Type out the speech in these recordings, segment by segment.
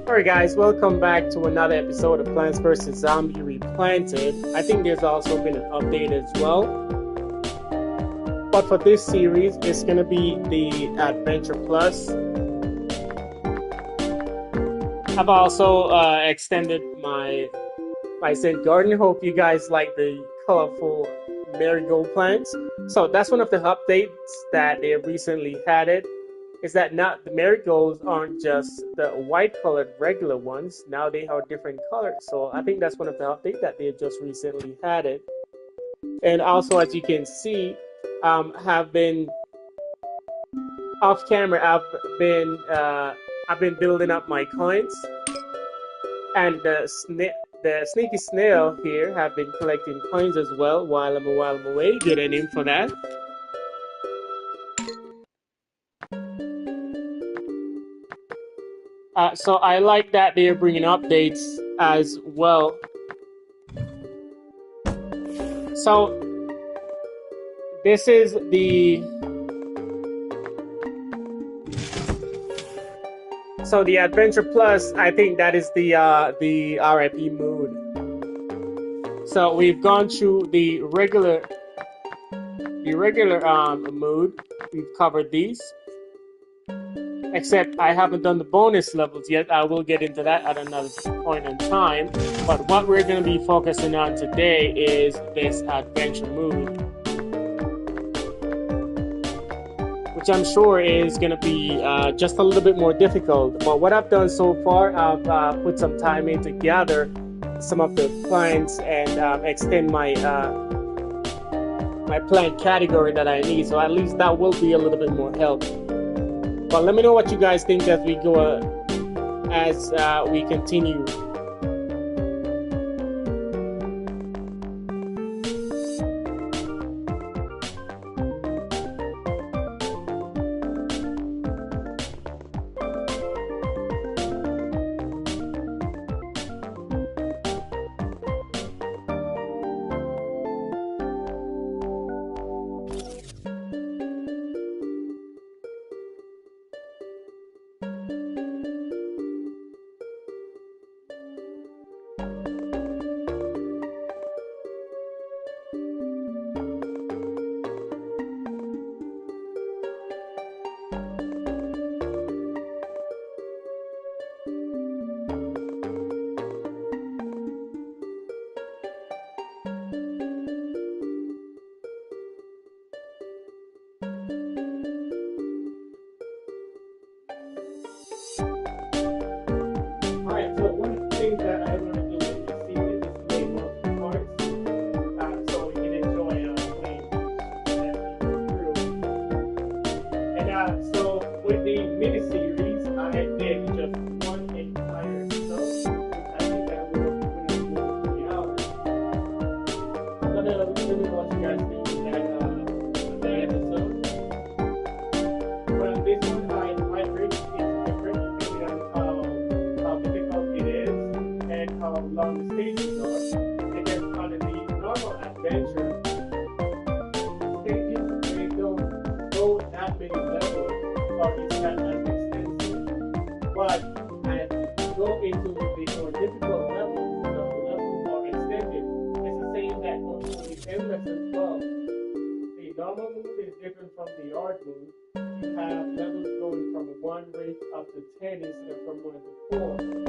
Alright guys, welcome back to another episode of Plants vs. Zombie Replanted. I think there's also been an update as well. But for this series, it's going to be the Adventure Plus. I've also extended my scent garden. Hope you guys like the colorful marigold plants. So that's one of the updates that they recently had it. Is that now the marigolds aren't just the white colored regular ones, now they are different colors. So I think that's one of the updates that they just recently had it. And also, as you can see, have been off camera, I've been building up my coins, and the sneaky snail here have been collecting coins as well while I'm away. Get a name for that. So I like that they're bringing updates as well. So this is the Adventure Plus. I think that is the RIP mood. So we've gone through the regular mood. We've covered these. Except I haven't done the bonus levels yet. I will get into that at another point in time. But what we're going to be focusing on today is this adventure mood, which I'm sure is going to be just a little bit more difficult. But what I've done so far, I've put some time in to gather some of the plants and extend my my plant category that I need. So at least that will be a little bit more help. But let me know what you guys think as we go, as we continue. From the art mood, you have levels going from 1 range up to 10 instead of from 1 to 4.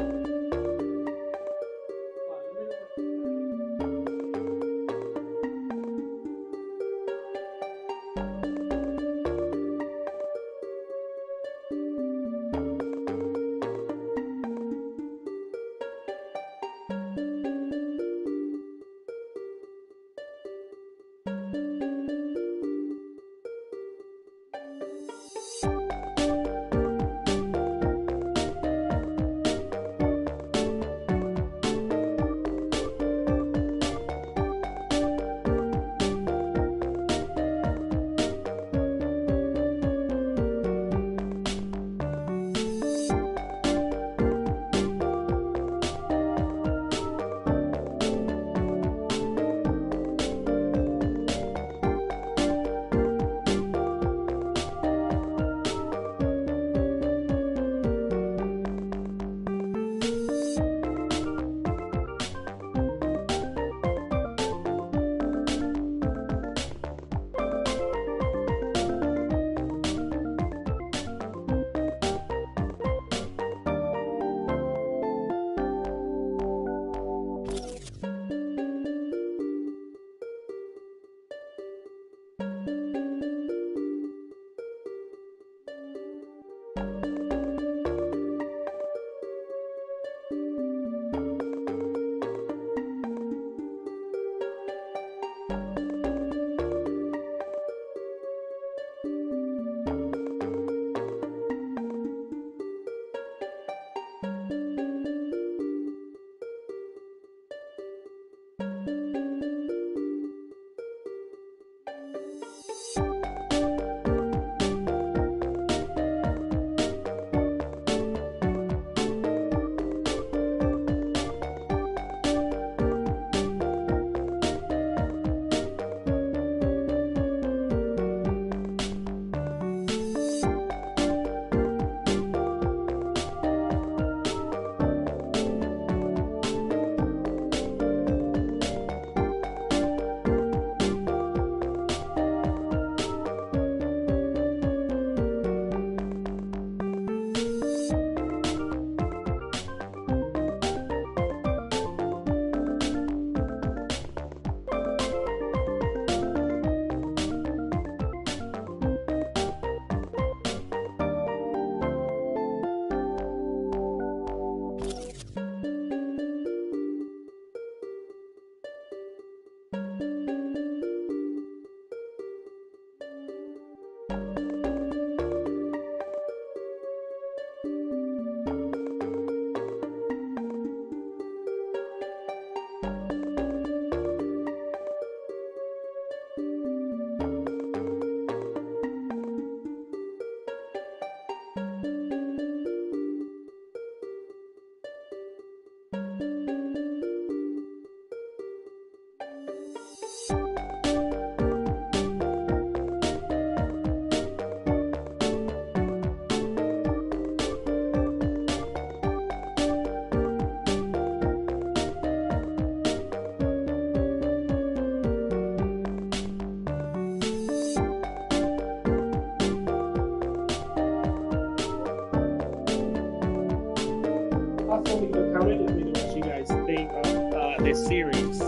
Also leave a comment. Let me know what you guys think of this series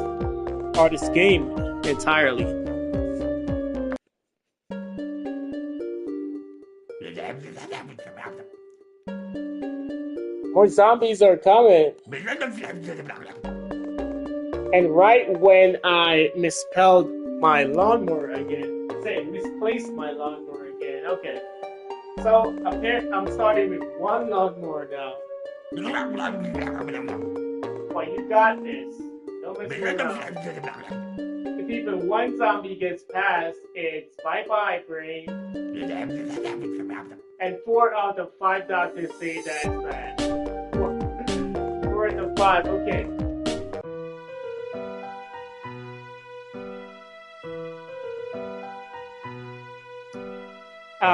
or this game entirely. More zombies are coming. And right when I misspelled my lawnmower again, misplaced my lawnmower again. Okay. So I'm starting with one lawnmower now. Well, you got this. Don't mess around. If even one zombie gets past, it's bye-bye, brain. And 4 out of 5 doctors say that's bad. 4 out of 5, okay.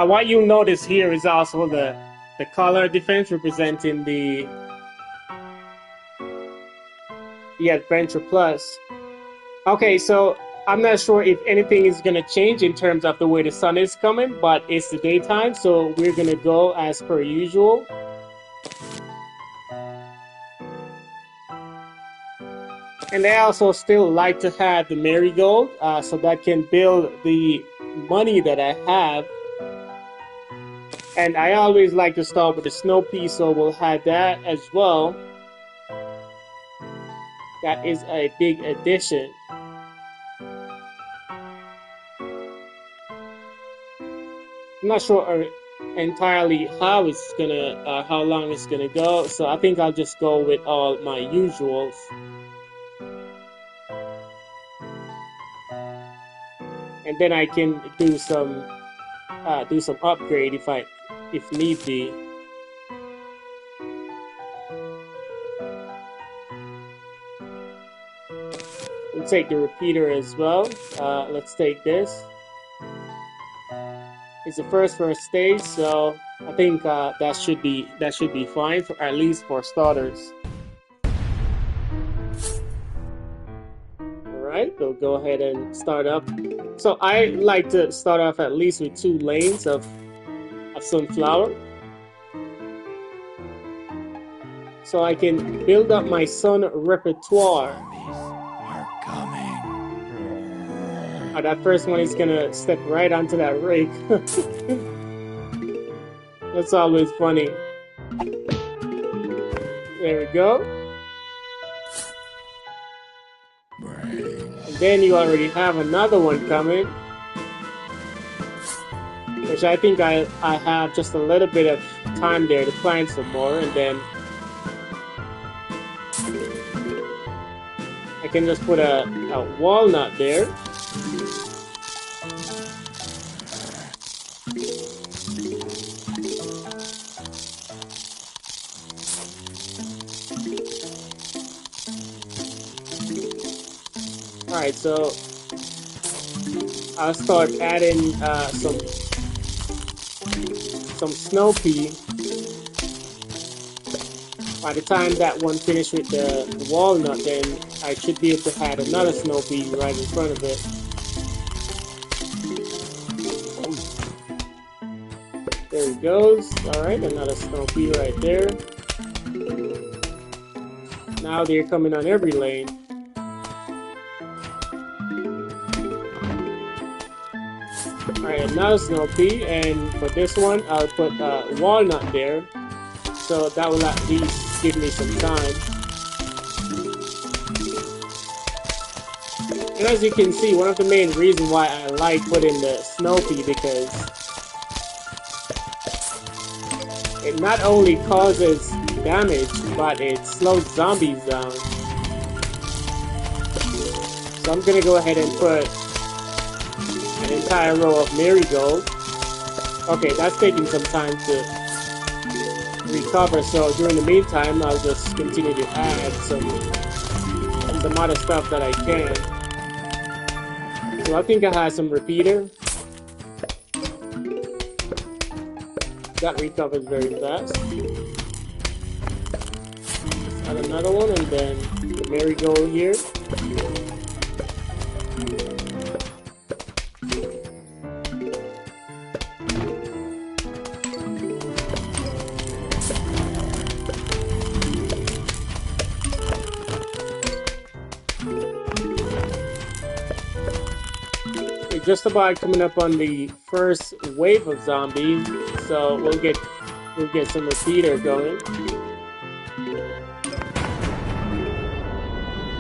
What you'll notice here is also the color defense representing the Adventure Plus. Okay, so I'm not sure if anything is going to change in terms of the way the sun is coming, but it's the daytime, so we're going to go as per usual. And I also still like to have the marigold, so that can build the money that I have. And I always like to start with the snow piece, so we'll have that as well. That is a big addition. I'm not sure entirely how it's gonna, how long it's gonna go, so I think I'll just go with all my usuals. And then I can do some upgrade if need be. We'll take the repeater as well. Let's take this. It's the first stage, so I think that should be fine for at least for starters. All right, we'll go ahead and start up. So I like to start off at least with 2 lanes of sunflower, so I can build up my sun repertoire. That first one is gonna step right onto that rake. That's always funny. There we go. And then you already have another one coming, which I think I have just a little bit of time there to plant some more, and then I can just put a walnut there. Alright, so I'll start adding some snow pea. By the time that one finished with the walnut, then I should be able to add another snow pea right in front of it. There it goes. Alright, another snow pea right there. Now they're coming on every lane. Alright, another snow pea, and for this one I'll put walnut there, so that will at least give me some time. And as you can see, one of the main reasons why I like putting the snow pea, because it not only causes damage, but it slows zombies down. So I'm gonna go ahead and put an entire row of marigold. Okay, that's taking some time to recover, so during the meantime I'll just continue to add some other stuff that I can. So I think I have some repeater. That recovers very fast. Let's add another one, and then the marigold here. Just about coming up on the first wave of zombies, so we'll get some repeater going.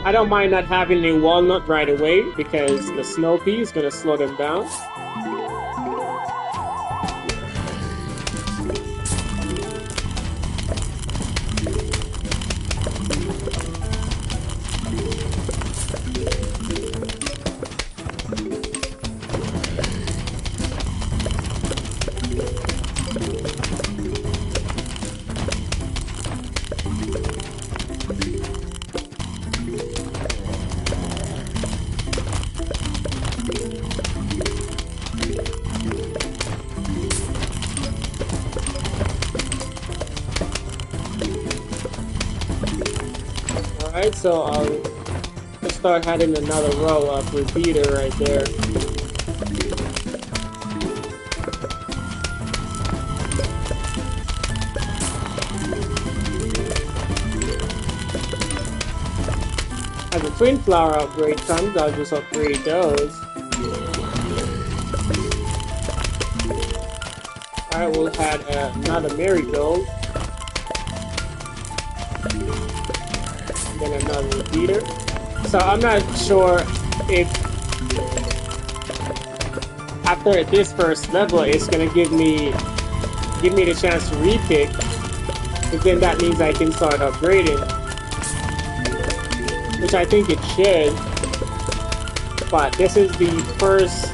I don't mind not having a walnut right away because the snow pea is gonna slow them down. Alright, so I'll start adding another row of repeater right there. As the twin flower upgrade comes, I'll just upgrade those. Alright, we'll add another marigold. Then another repeater. So I'm not sure if after this first level it's gonna give me the chance to repick, because then that means I can start upgrading, which I think it should. But this is the first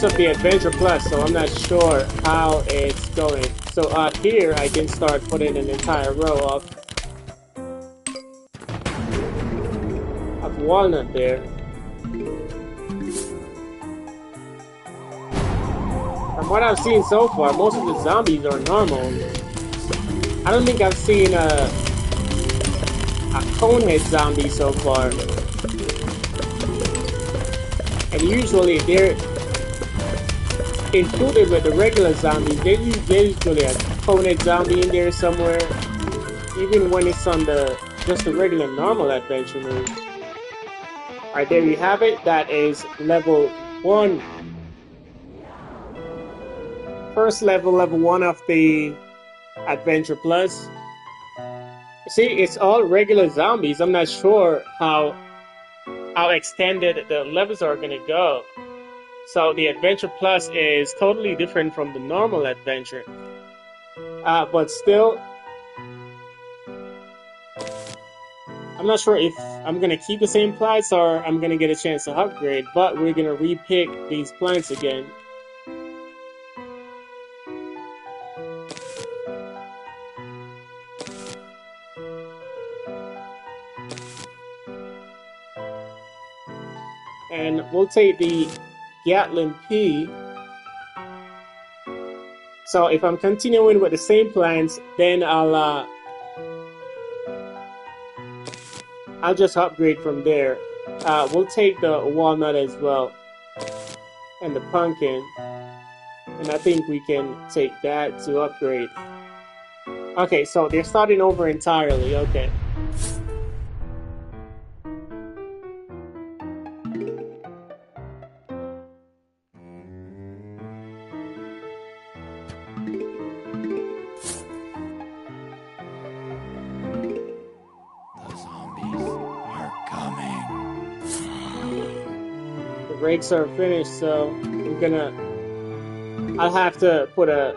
of the Adventure Plus, so I'm not sure how it's going. So out here I can start putting an entire row of walnut there. From what I've seen so far, most of the zombies are normal. I don't think I've seen a conehead zombie so far. And usually they're included with the regular zombies. There's usually a conehead zombie in there somewhere, even when it's on just the regular normal adventure mode. Alright, there you have it. That is level 1. first level, level 1 of the Adventure Plus. See, it's all regular zombies. I'm not sure how extended the levels are gonna go. So the Adventure Plus is totally different from the normal Adventure. But still, I'm not sure if I'm gonna keep the same plants or I'm gonna get a chance to upgrade, but we're gonna repick these plants again. And we'll take the Gatling P. So if I'm continuing with the same plants, then I'll just upgrade from there. We'll take the walnut as well, and the pumpkin, and I think we can take that to upgrade. Okay, so they're starting over entirely. Okay. Rakes are finished, so I'll have to put a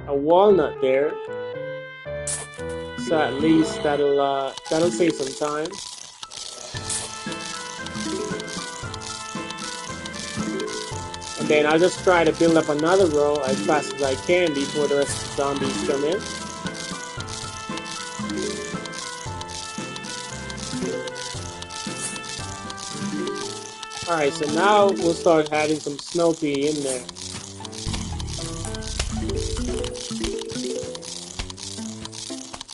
walnut there, so at least that'll save some time. And then I'll just try to build up another row as fast as I can before the rest of the zombies come in. Alright, so now we'll start adding some snow pea in there.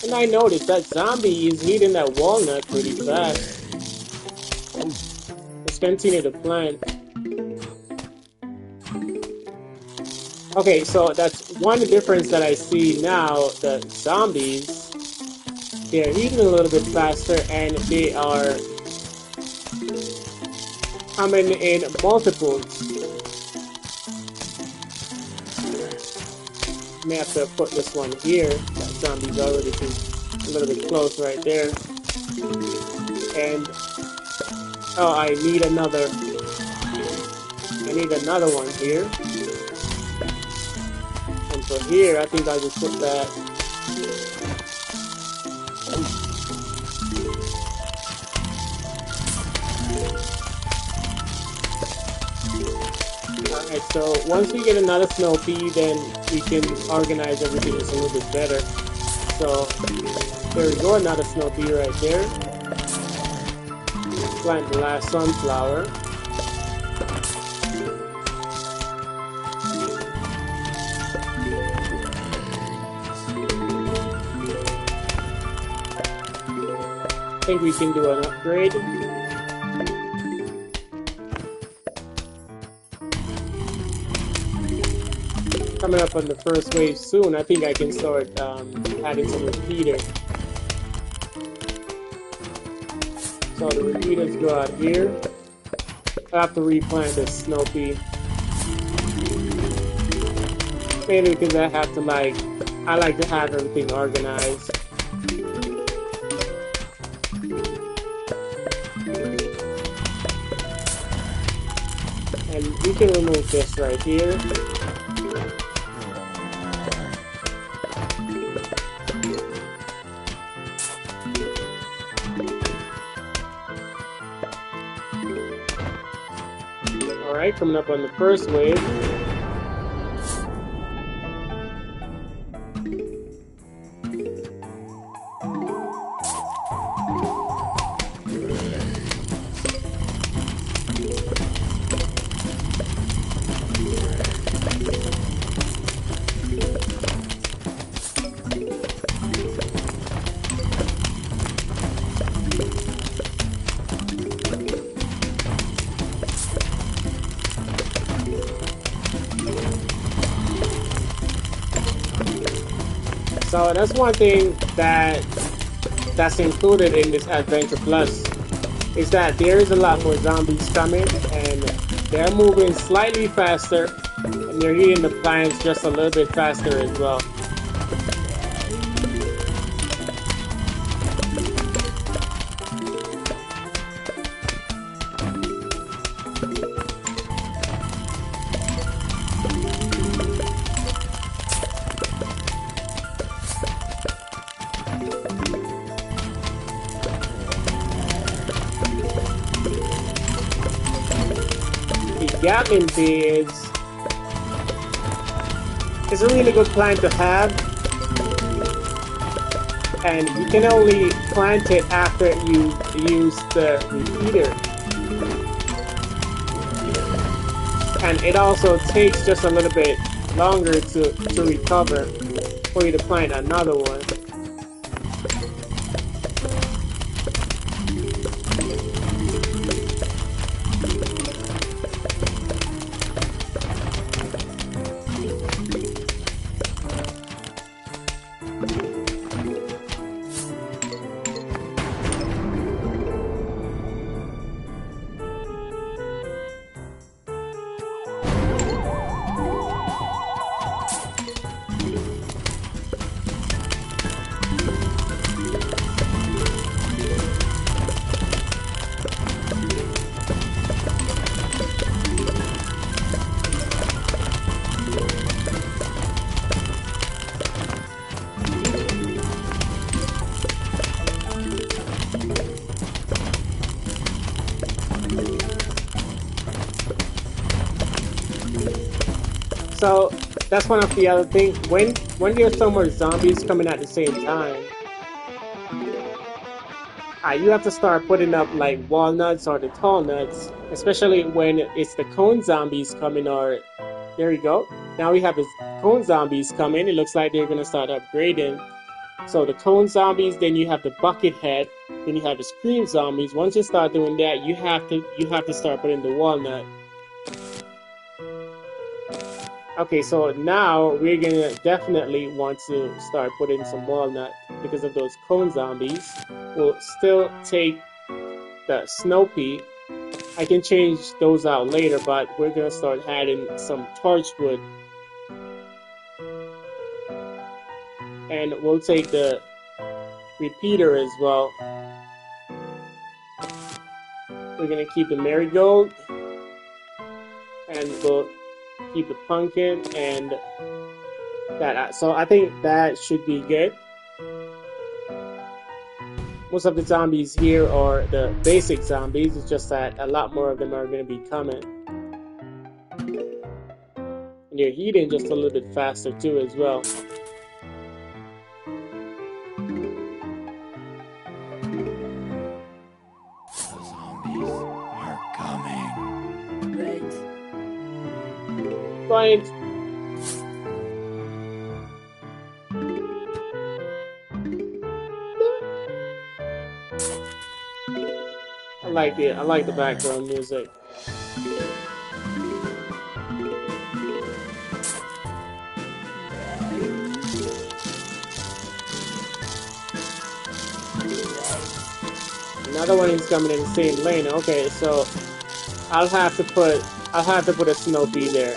And I noticed that zombie is eating that walnut pretty fast. Let's continue to plant. Okay, so that's one difference that I see now. The zombies, they're eating a little bit faster and they are coming in multiples. May have to put this one here. That zombie's already a little bit close right there. And oh, I need another one here. And for here, I think I'll just put that. Alright, so once we get another snow pea, then we can organize everything just a little bit better. So there we go, another snow pea right there. Plant the last sunflower. I think we can do an upgrade. Coming up on the first wave soon, I think I can start adding some repeaters. So the repeaters go out here. I have to replant this snow pea. Mainly because I have to I like to have everything organized. And we can remove this right here. Alright, coming up on the first wave. So that's one thing that's included in this Adventure Plus, is that there is a lot more zombies coming and they're moving slightly faster And you're heating the plants just a little bit faster as well. Gatling bee is a really good plant to have, and you can only plant it after you use the repeater. And it also takes just a little bit longer to recover for you to plant another one. So that's one of the other things. When there's so much zombies coming at the same time, you have to start putting up like walnuts or the tall nuts, especially when it's the cone zombies coming. Or there you go. Now we have the cone zombies coming. It looks like they're gonna start upgrading. So the cone zombies, then you have the bucket head, then you have the scream zombies. Once you start doing that, you have to start putting the walnut. Okay, so now we're gonna definitely want to start putting some walnut because of those cone zombies. We'll still take the snow pea. I can change those out later, but we're gonna start adding some torchwood. And we'll take the repeater as well. We're gonna keep the marigold, and we'll keep the pumpkin and that. So I think that should be good. Most of the zombies here are the basic zombies. It's just that a lot more of them are going to be coming. And you're heating just a little bit faster too as well. The zombies are coming. Right. I like the background music. Another one is coming in the same lane. Okay, so I'll have to put a snow pea there,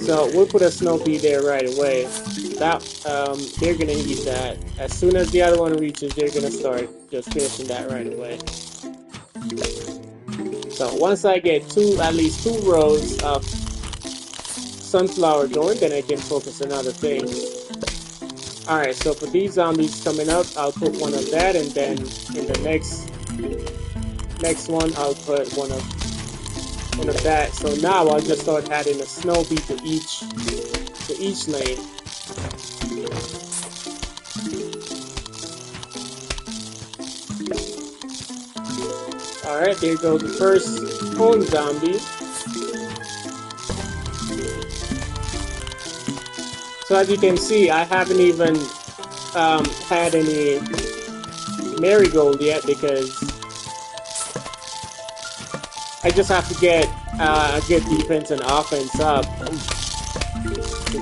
so we'll put a snow pea there right away. That they're gonna eat that. As soon as the other one reaches, they're gonna start just finishing that right away. So once I get at least two rows of sunflower going, then I can focus on other things. Alright, so for these zombies coming up, I'll put one of that, and then in the next one I'll put one of that. So now I'll just start adding a snow pea to each lane. Alright, there goes the first cone zombie. So as you can see, I haven't even had any marigold yet because I just have to get a good defense and offense up.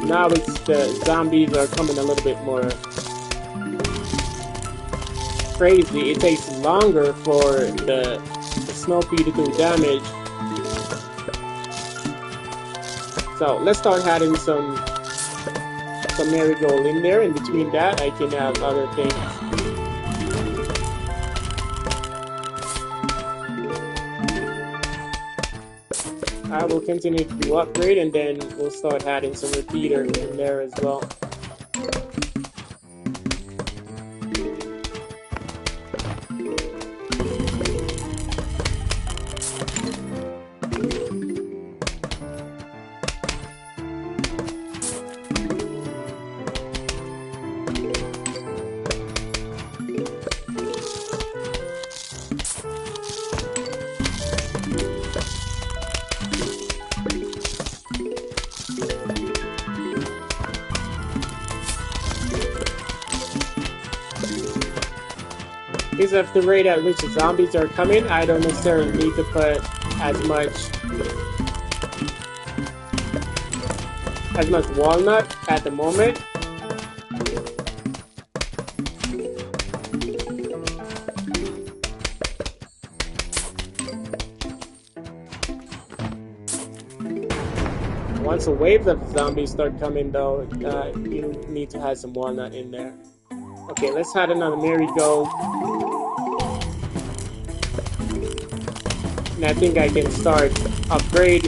Now it's the zombies are coming a little bit more crazy. It takes longer for the snow pea to do damage. So let's start adding some marigold in there. In between that, I can have other things. I will continue to do upgrade, and then we'll start adding some repeater in there as well. Because of the rate at which the zombies are coming, I don't necessarily need to put as much walnut at the moment. Once a wave of zombies start coming though, you need to have some walnut in there. Okay, let's add another marigold. And I think I can start upgrade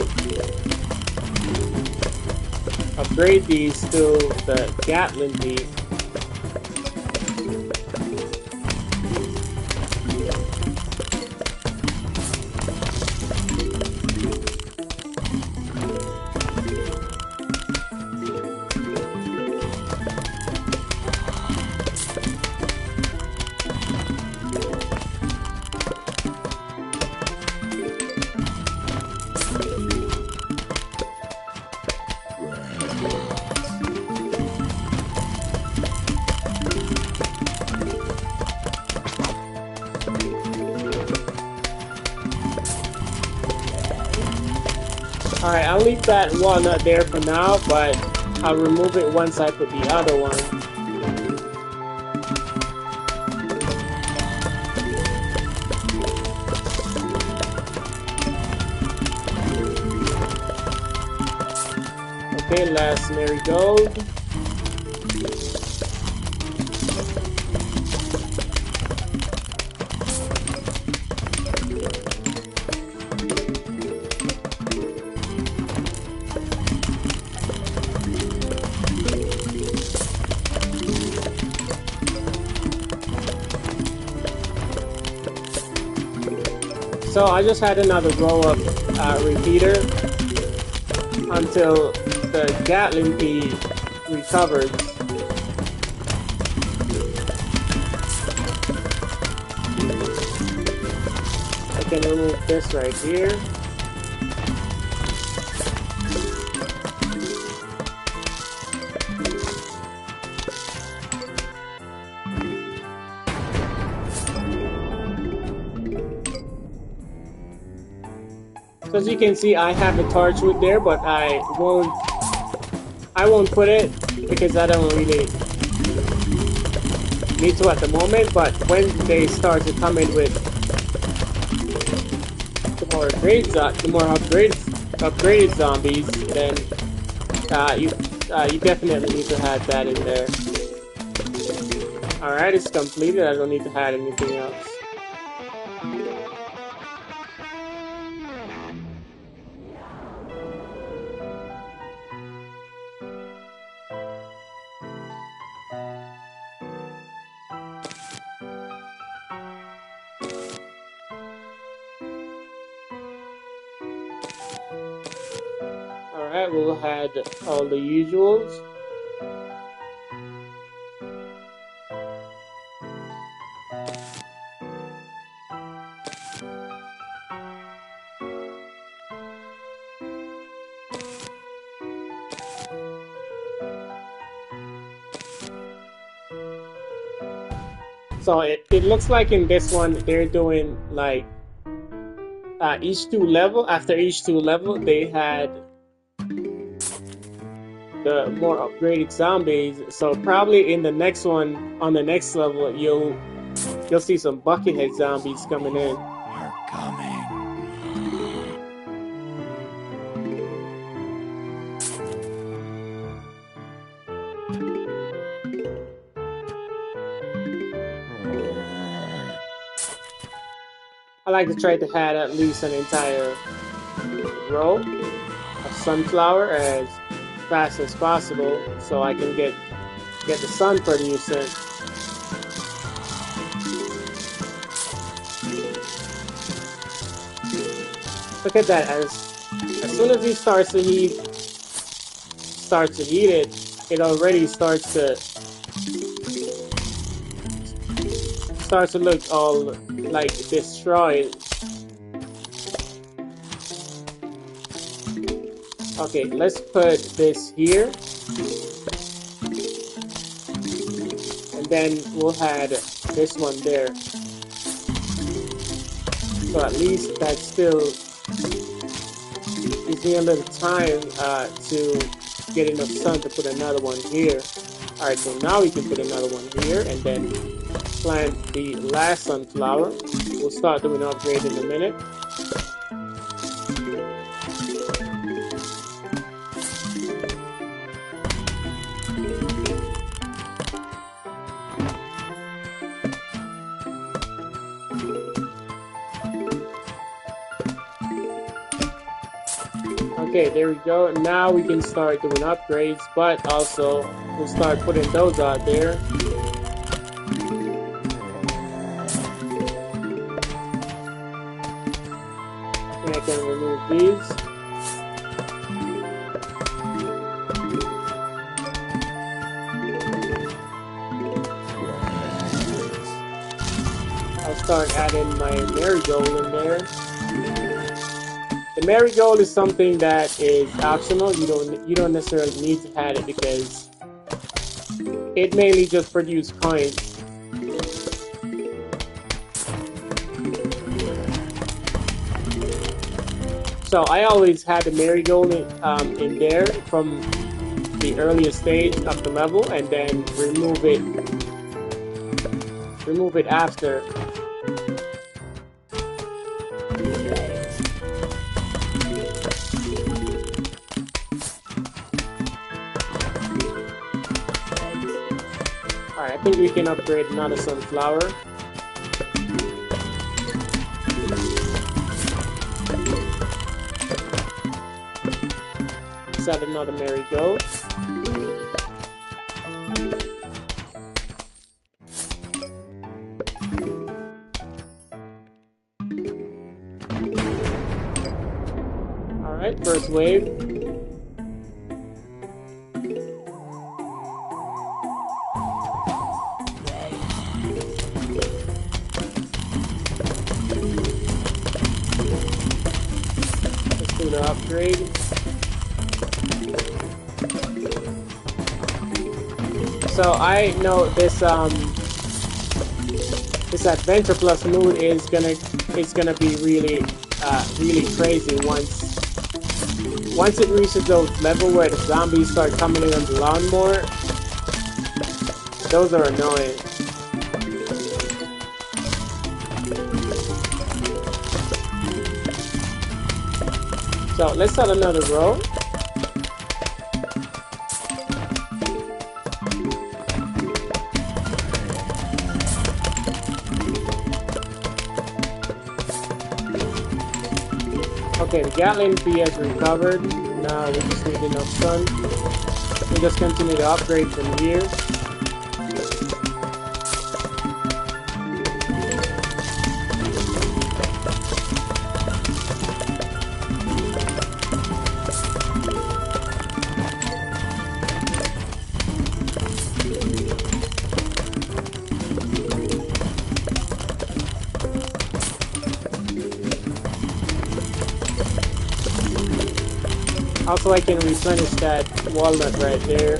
these to the Gatling beam. Alright, I'll leave that walnut there for now, but I'll remove it once I put the other one. Okay, last marigold. So I just had another row of repeater until the Gatling pea recovers. I can remove this right here. So as you can see, I have a torch wood there, but I won't put it because I don't really need to at the moment. But when they start to come in with the more upgraded zombies, then you definitely need to have that in there. Alright, it's completed. I don't need to add anything else. Alright, we'll add all the usuals. So it looks like in this one they're doing like after each two level they had the more upgraded zombies. So probably in the next one, on the next level, you'll see some buckethead zombies coming in. Are coming. I like to try to have at least an entire row of sunflower as fast as possible so I can get the sun producing. Look at that, as soon as he starts to heat it, it already starts to look all like destroyed. Okay, let's put this here, and then we'll add this one there. So at least that still gives me a little time to get enough sun to put another one here. Alright, so now we can put another one here and then plant the last sunflower. We'll start doing an upgrade in a minute. Okay, there we go. Now we can start doing upgrades, but also we'll start putting those out there. And I can remove these. I'll start adding my marigold in there. The marigold is something that is optional. You don't necessarily need to add it because it mainly just produces coins. So I always had the marigold in there from the earliest stage of the level, and then remove it after. I think we can upgrade another sunflower. Let's add another marigold. Alright, first wave. Upgrade. So I know this this adventure plus mood is gonna be really crazy once it reaches those level where the zombies start coming in on the lawnmower. Those are annoying. So let's start another row. Okay, the Gatling P has recovered. Now we just need enough sun. We'll just continue to upgrade from here. Also, I can replenish that walnut right there.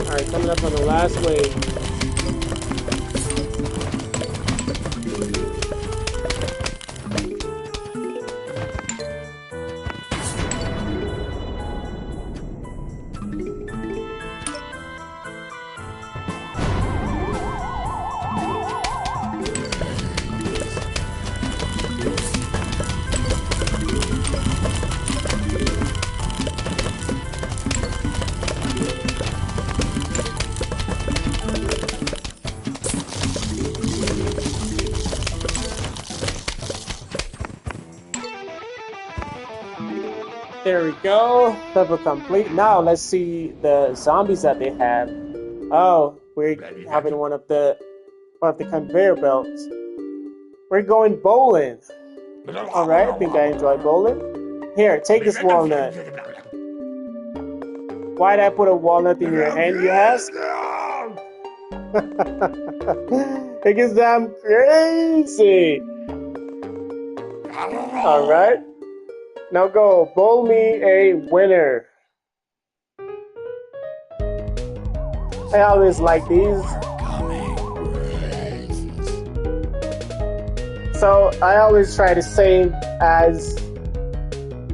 Alright, coming up on the last wave. There we go. Level complete. Now let's see the zombies that they have. Oh, we're having one of the conveyor belts. We're going bowling. All right, I think I enjoy bowling. Here, take this walnut. Why'd I put a walnut in your hand, you ask? Because I'm crazy. All right. Now go, bowl me a winner. I always like these. So I always try to save as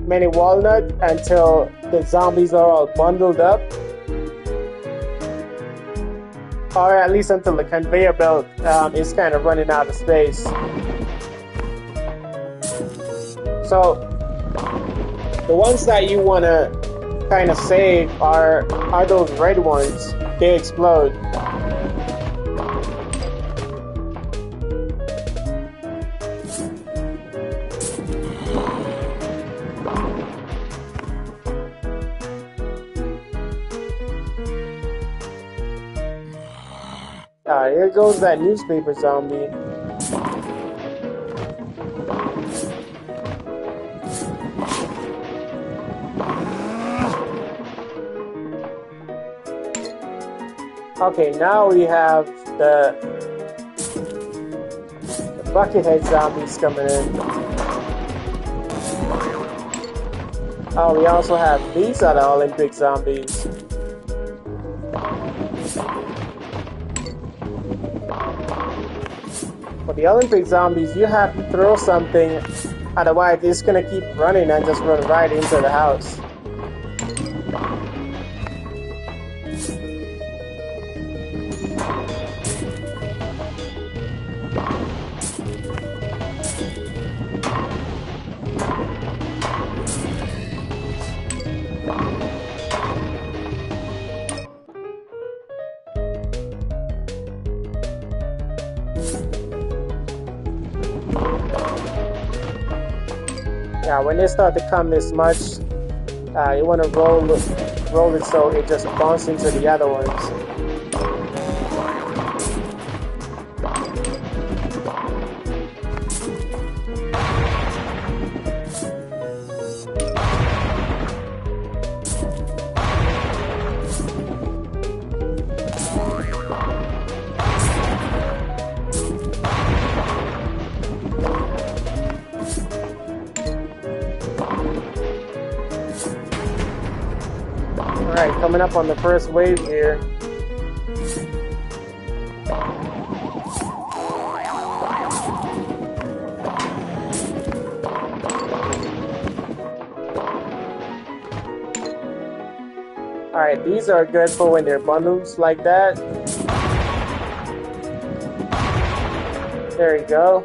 many walnuts until the zombies are all bundled up. Or at least until the conveyor belt is kind of running out of space. So the ones that you want to kind of save are those red ones. They explode. Here goes that newspaper zombie. Okay, now we have the buckethead zombies coming in. Oh, we also have these are the Olympic zombies. For the Olympic zombies, you have to throw something, otherwise it's gonna keep running and just run right into the house. Yeah, when they start to come this much, you want to roll it so it just bounces into the other ones. Alright, coming up on the first wave here. Alright, these are good for when they're bundles like that. There you go.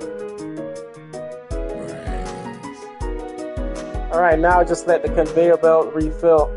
Alright, now just let the conveyor belt refill.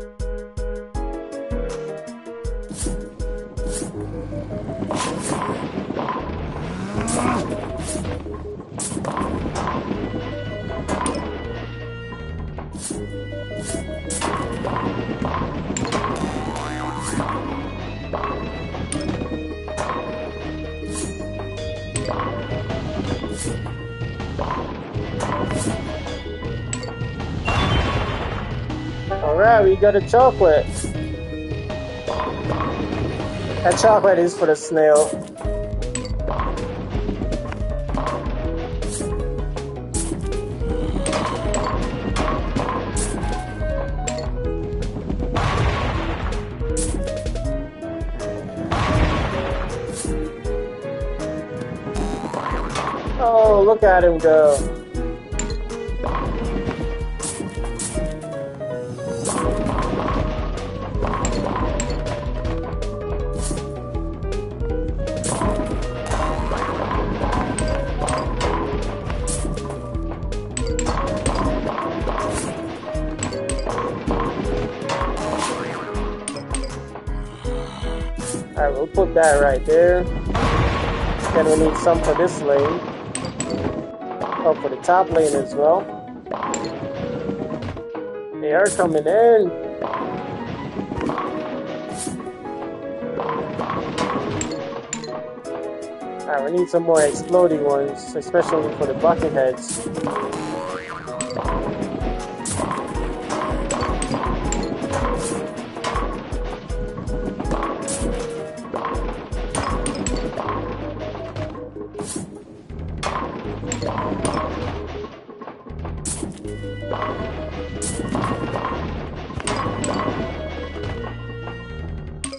Alright, we got a chocolate. That chocolate is for the snail. Oh, look at him go. Alright, we'll put that right there. Then we need some for this lane. Oh, for the top lane as well. They are coming in. Alright, we need some more exploding ones, especially for the bucket heads.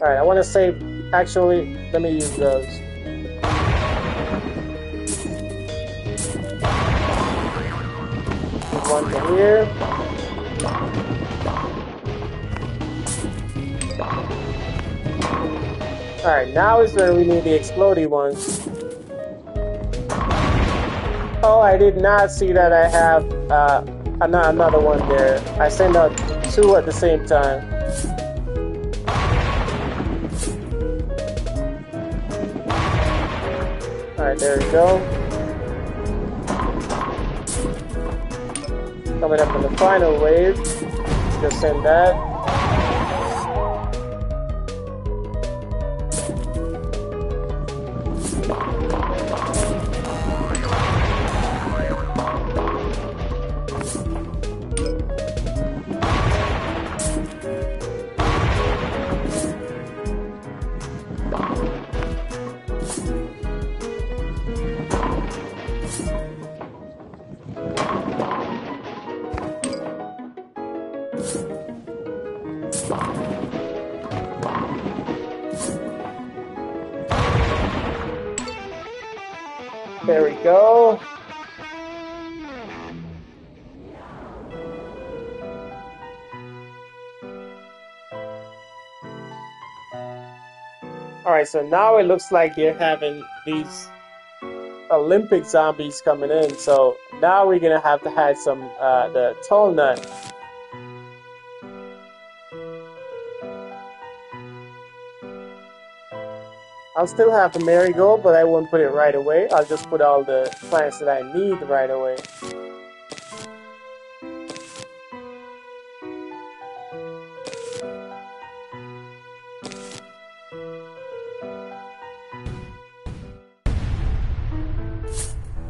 Alright, I want to save. Actually, let me use those. One to here. Alright, now is where we need the exploding ones. Oh, I did not see that I have another one there. I sent out two at the same time. Alright, there we go. Coming up in the final wave. Just send that. There we go. Alright, so now it looks like they're having these Olympic zombies coming in. So now we're gonna have to add some the tall nut. I'll still have the marigold, but I won't put it right away. I'll just put all the plants that I need right away.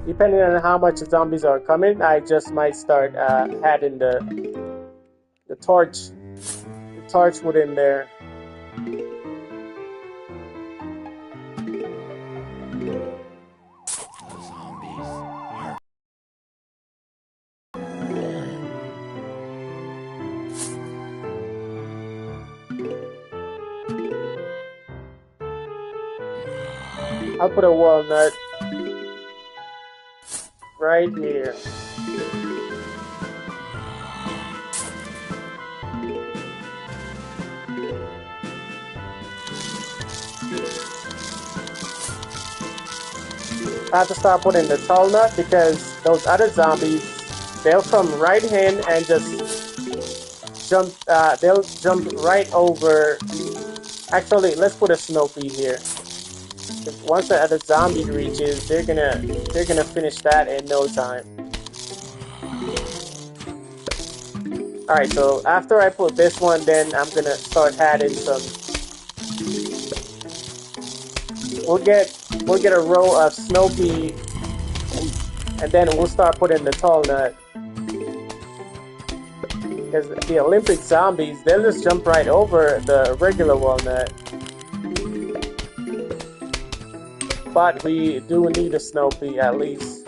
Depending on how much the zombies are coming, I just might start adding the torch wood in there. I'll put a walnut right here. I have to start putting the tall nut because those other zombies, they'll come right in and just jump. They'll jump right over. Actually, let's put a snow pea here. Once the other zombie reaches, they're gonna finish that in no time. Alright, so after I put this one, then I'm gonna start adding some. We'll get a row of snow pea, and then we'll start putting the tall nut. Because the Olympic zombies, they'll just jump right over the regular walnut. But we do need a snow pea at least.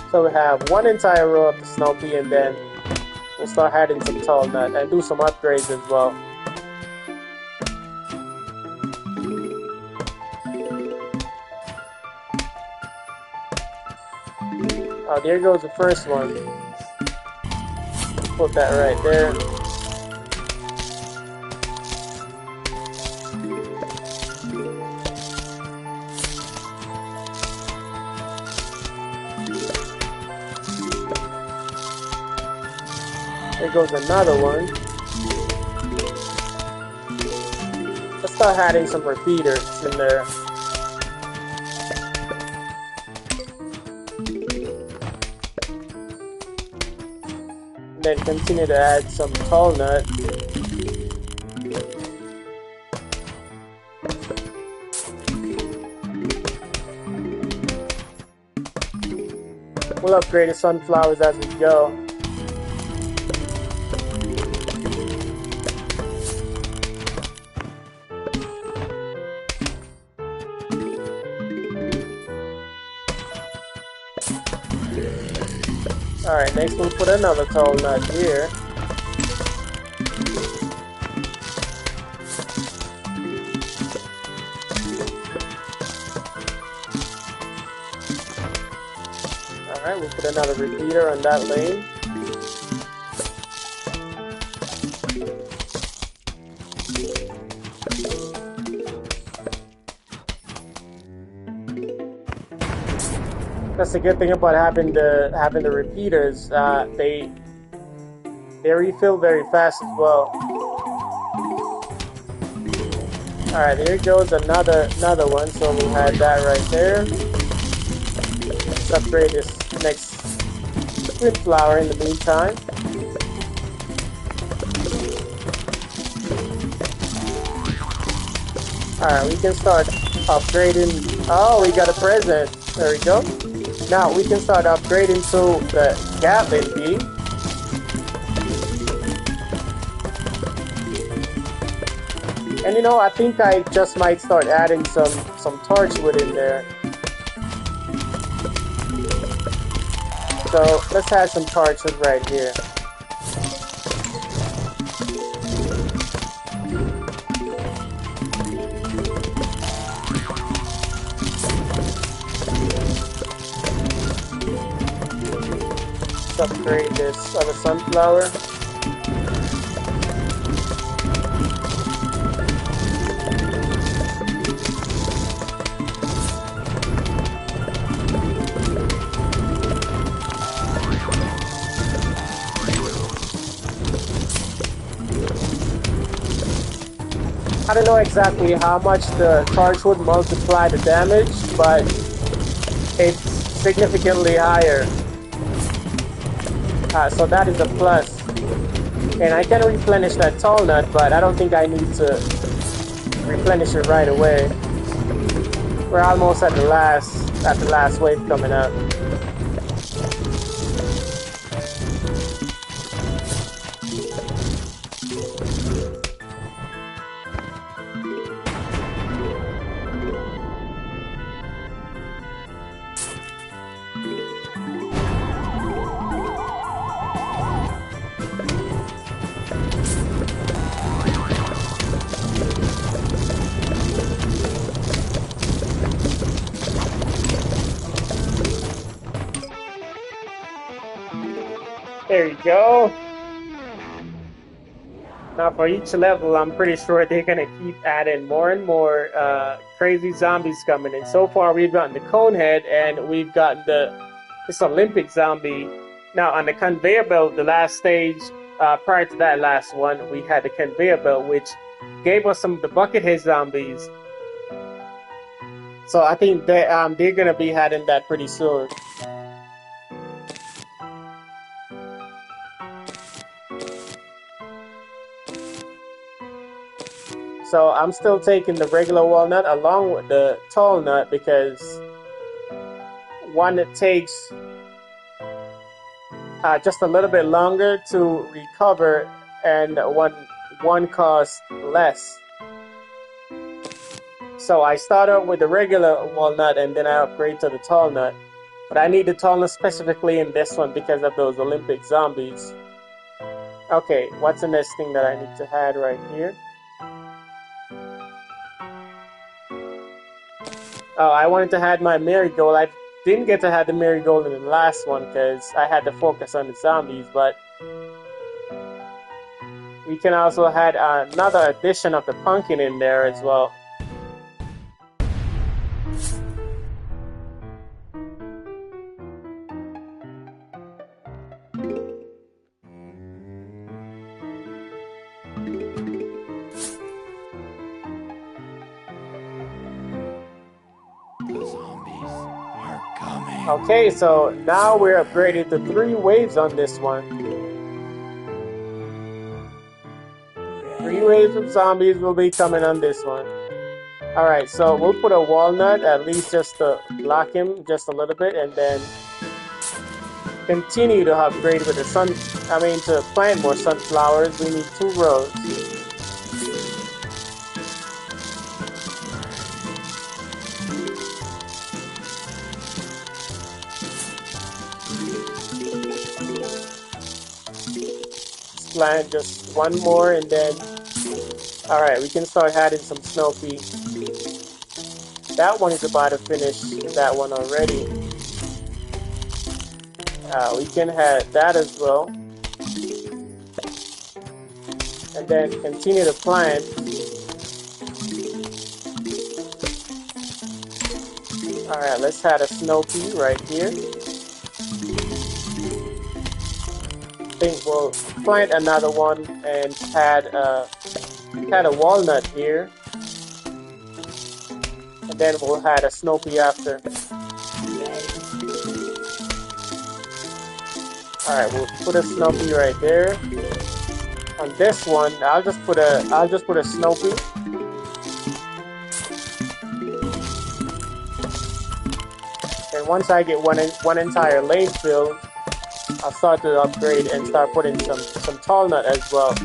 So we have one entire row of the snow pea, and then we'll start adding some tall nut and do some upgrades as well. Oh, there goes the first one. Put that right there. There goes another one. Let's start adding some repeaters in there. then continue to add some tall nut. We'll upgrade the sunflowers as we go. Alright, next we'll put another tall nut here. Alright, we'll put another repeater on that lane. That's the good thing about having the repeaters. They refill very fast as well. All right, there goes another one. So we'll have that right there. Let's upgrade this next twin flower in the meantime. All right, we can start upgrading. Oh, we got a present. There we go. Now we can start upgrading to the Gatling beam. And you know, I think I just might start adding some torchwood in there. So let's add some torchwood right here. Let's upgrade this other sunflower. I don't know exactly how much the torch would multiply the damage, but it's significantly higher. So that is a plus. And I can replenish that tall nut, but I don't think I need to replenish it right away. We're almost at the last wave coming up. There you go. Now for each level, I'm pretty sure they're gonna keep adding more and more crazy zombies coming in. So far, we've gotten the Conehead and we've gotten this Olympic zombie. Now on the conveyor belt, the last stage, prior to that last one, we had the conveyor belt, which gave us some of the Buckethead zombies. So I think that they're gonna be adding that pretty soon. So I'm still taking the regular walnut along with the tall nut because one, it takes just a little bit longer to recover, and one costs less. So I start out with the regular walnut and then I upgrade to the tall nut. But I need the tall nut specifically in this one because of those Olympic zombies. Okay, what's the next thing that I need to add right here? Oh, I wanted to add my marigold. I didn't get to have the marigold in the last one because I had to focus on the zombies, but we can also add another addition of the pumpkin in there as well. Okay, so now we're upgraded to 3 waves on this one. waves of zombies will be coming on this one. Alright, so we'll put a walnut at least just to block him just a little bit, and then continue to upgrade with the to plant more sunflowers. We need 2 rows. Let's plant just 1 more, and then alright, we can start adding some snow pea. That one is about to finish that one already. We can add that as well. And then continue to plant. Alright, let's add a snow pea right here. I think we'll plant another one and add a walnut here. And then we'll add a snow pea after. Alright, we'll put a snow pea right there. On this one, I'll just put a snow pea. And once I get one entire lane filled, I'll start to upgrade and start putting some tall nut as well.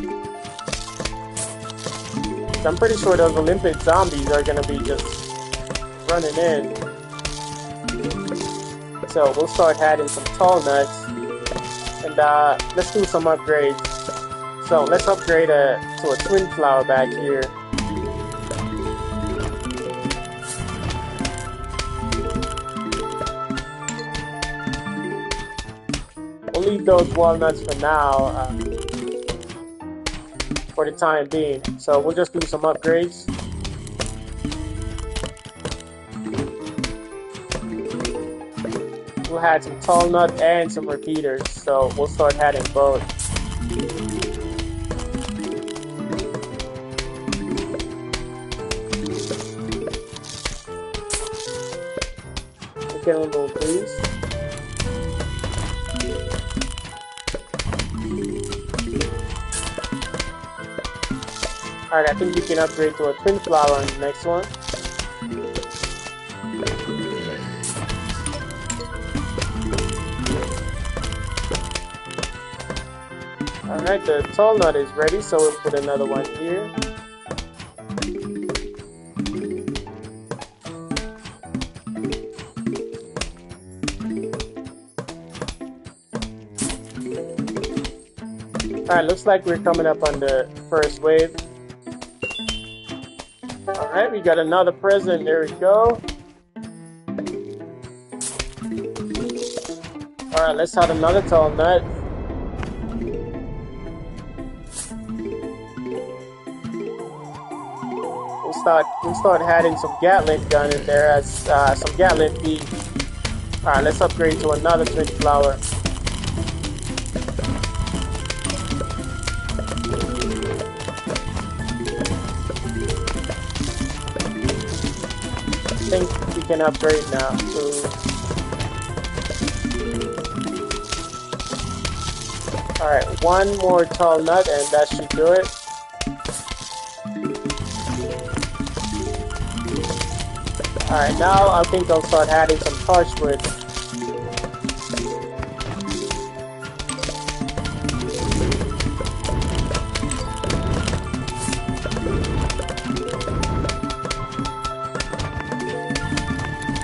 So I'm pretty sure those Olympic zombies are gonna be just running in. So we'll start adding some tall nuts, and let's do some upgrades. So let's upgrade to a twin flower back here. We'll leave those walnuts for now, for the time being. So we'll just do some upgrades. We'll add some tall nut and some repeaters, so we'll start adding both. Get a little please. Alright, I think we can upgrade to a twin flower on the next one. Alright, the tall nut is ready, so we'll put another one here. Alright, looks like we're coming up on the first wave. Alright, we got another present. There we go. Alright, let's add another tall nut. We'll start adding some Gatling gun in there as some Gatling feet. Alright, let's upgrade to another twin flower. I think we can upgrade now. Alright, 1 more tall nut and that should do it. Alright, now I think I'll start adding some torchwood.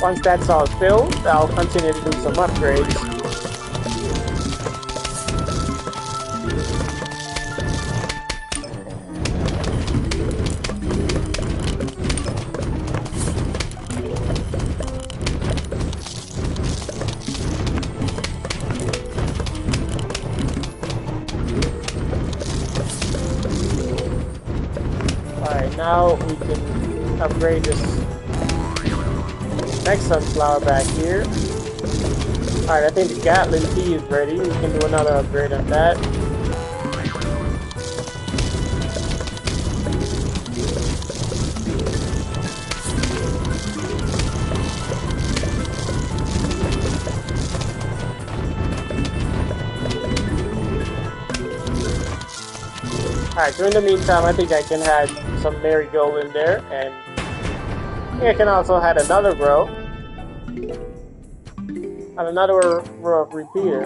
Once that's all filled, I'll continue to do some upgrades. Alright, now we can upgrade this next sunflower back here. Alright, I think the Gatling Tea is ready. We can do another upgrade on that. Alright, during the meantime, I think I can add some marigold in there, and I can also add another row, and another row of repeater.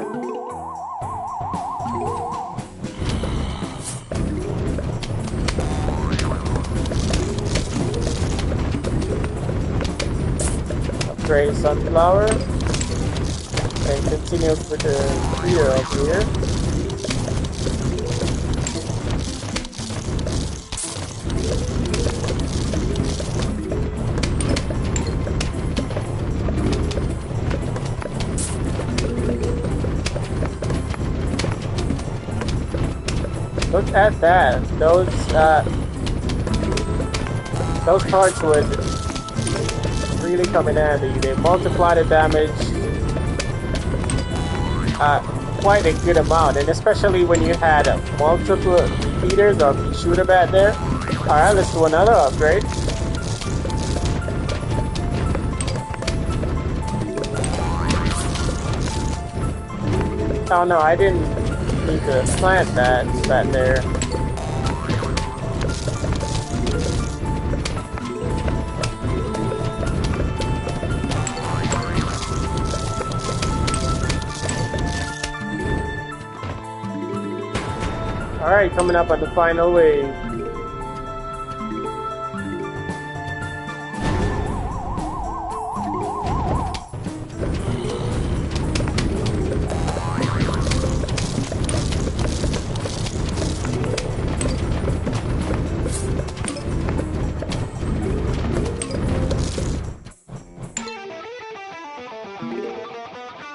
Upgrade sunflower, and continue with the repeater up here. Look at that. Those parts would really come in handy. They multiply the damage quite a good amount, and especially when you had multiple repeaters or shooter back there. Alright, let's do another upgrade. Oh no, I didn't need to plant that back there. Alright, coming up on the final wave.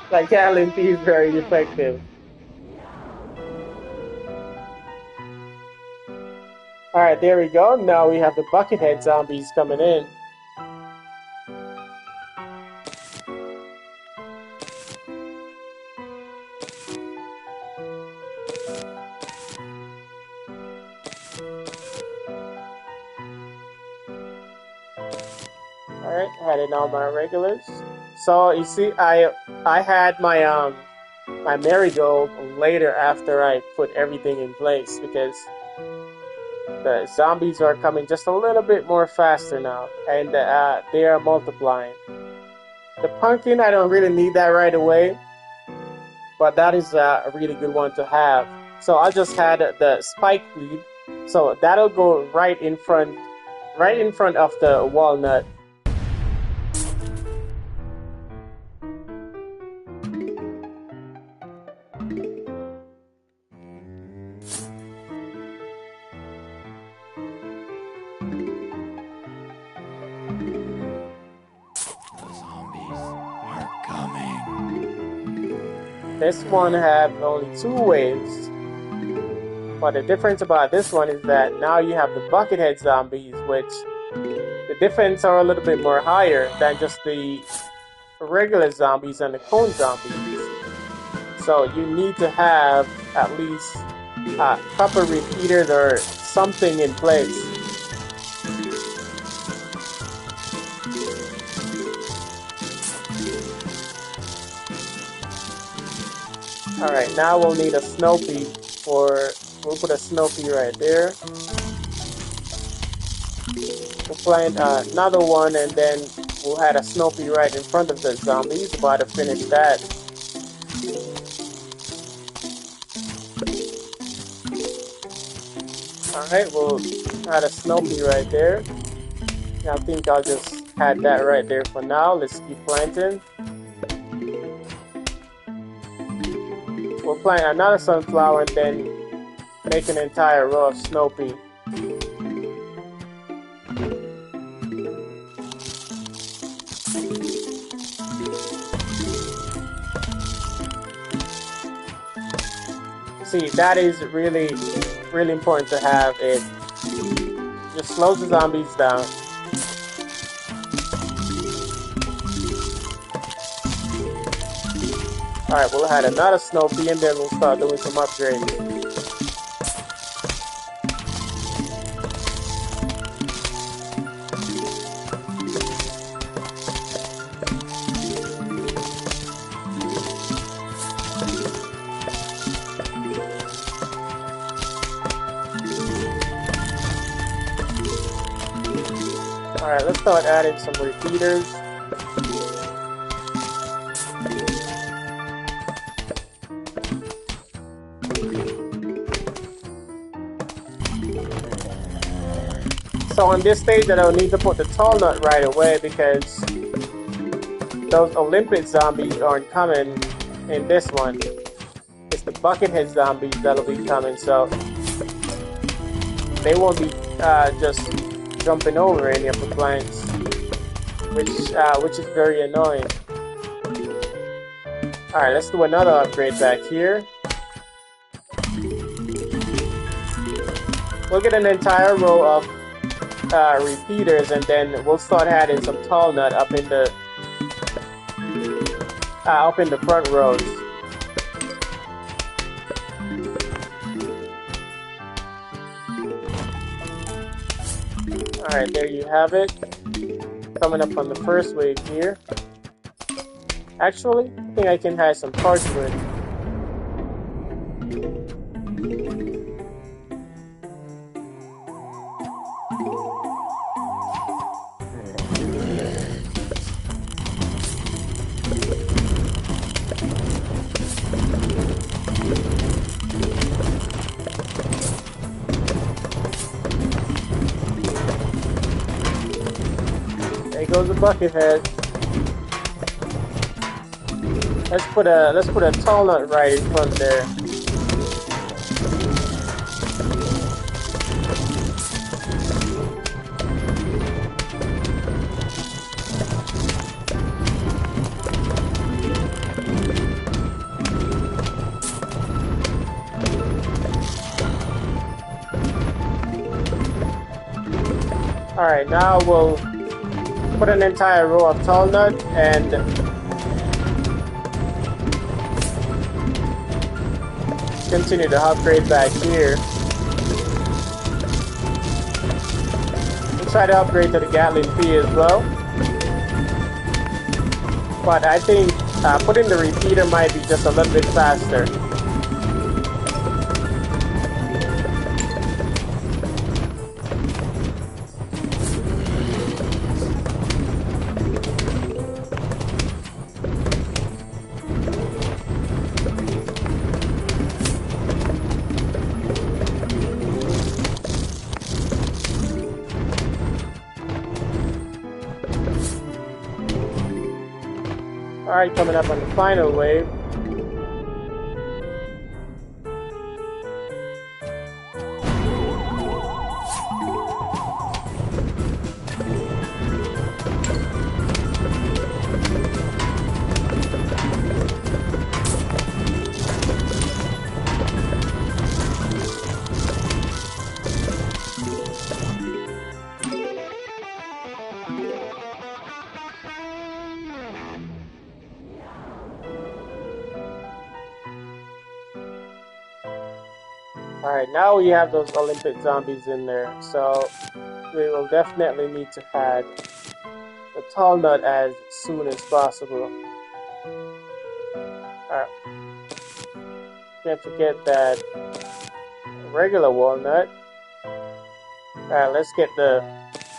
Like LMP is very effective. Alright, there we go. Now we have the buckethead zombies coming in. Alright, adding all my regulars. So you see, I had my my marigold later after I put everything in place because the zombies are coming just a little bit more faster now, and they are multiplying. The pumpkin, I don't really need that right away, but that is a really good one to have. So I just had the spikeweed, so that'll go right in front of the walnut. This one have only 2 waves, but the difference about this one is that now you have the buckethead zombies, which the defense are a little bit more higher than just the regular zombies and the cone zombies. So you need to have at least a couple repeaters or something in place. Alright, now we'll need a snow pea we'll put a snow pea right there. We'll plant another one, and then we'll add a snow pea right in front of the zombies. About to finish that. Alright, we'll add a snow pea right there. I think I'll just add that right there for now. Let's keep planting. We'll plant another sunflower and then make an entire row of snow pea. See, that is really important to have. It just slows the zombies down. Alright, we'll add another snow pea and then we'll start doing some upgrades. Alright, let's start adding some repeaters. So on this stage, I don't need to put the tall nut right away because those Olympic zombies aren't coming in this one. It's the buckethead zombies that'll be coming, so they won't be just jumping over any of the planks, which is very annoying. All right, let's do another upgrade back here. We'll get an entire row of repeaters, and then we'll start adding some tall nut up in the front rows. All right, there you have it. Coming up on the first wave here. Actually, I think I can have some parchment. There goes the bucket head. Let's put a tall nut right in front there. Alright, now we'll put an entire row of tall nut and continue to upgrade back here. We'll try to upgrade to the Gatling P as well. But I think putting the repeater might be just a little bit faster. Alright, coming up on the final wave. Alright, now we have those Olympic zombies in there, so we will definitely need to add the tall nut as soon as possible. Alright, can't forget that regular walnut. Alright, let's get the